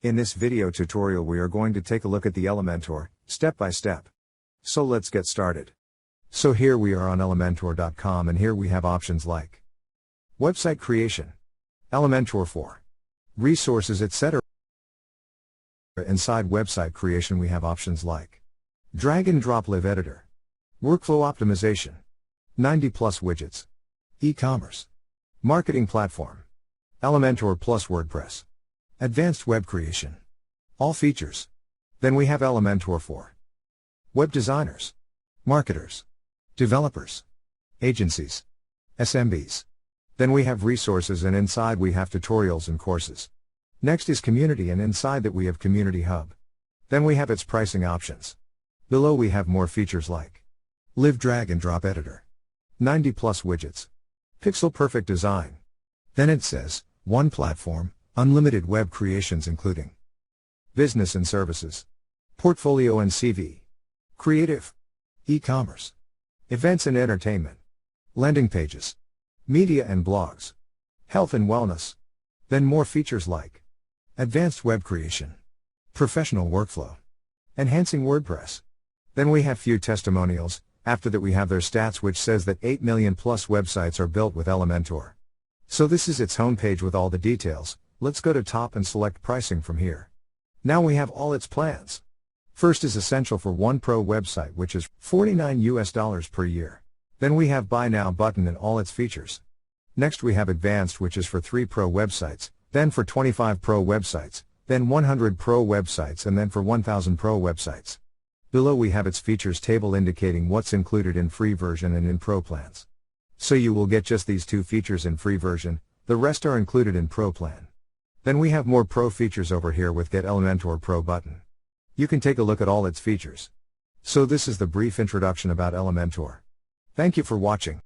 In this video tutorial we are going to take a look at the Elementor, step by step. So let's get started. So here we are on Elementor.com and here we have options like website creation, Elementor for resources, etc. Inside website creation we have options like drag and drop live editor, workflow optimization, 90+ widgets, e-commerce, marketing platform, Elementor plus WordPress, advanced web creation, all features. Then we have Elementor for web designers, marketers, developers, agencies, SMBs. Then we have resources and inside we have tutorials and courses. Next is community and inside that we have community hub. Then we have its pricing options. Below we have more features like live drag and drop editor, 90+ widgets, pixel perfect design. Then it says, one platform, unlimited web creations including business and services, portfolio and CV, creative, e-commerce, events and entertainment, landing pages, media and blogs, health and wellness. Then more features like advanced web creation, professional workflow, enhancing WordPress. Then we have few testimonials. After that we have their stats which says that 8 million+ websites are built with Elementor. So this is its homepage with all the details. Let's go to top and select pricing from here. Now we have all its plans. First is essential for one pro website which is $49 per year. Then we have buy now button and all its features. Next we have advanced which is for 3 pro websites, then for 25 pro websites, then 100 pro websites and then for 1000 pro websites. Below we have its features table indicating what's included in free version and in pro plans. So you will get just these 2 features in free version, the rest are included in pro plan. Then we have more pro features over here with Get Elementor Pro button. You can take a look at all its features. So this is the brief introduction about Elementor. Thank you for watching.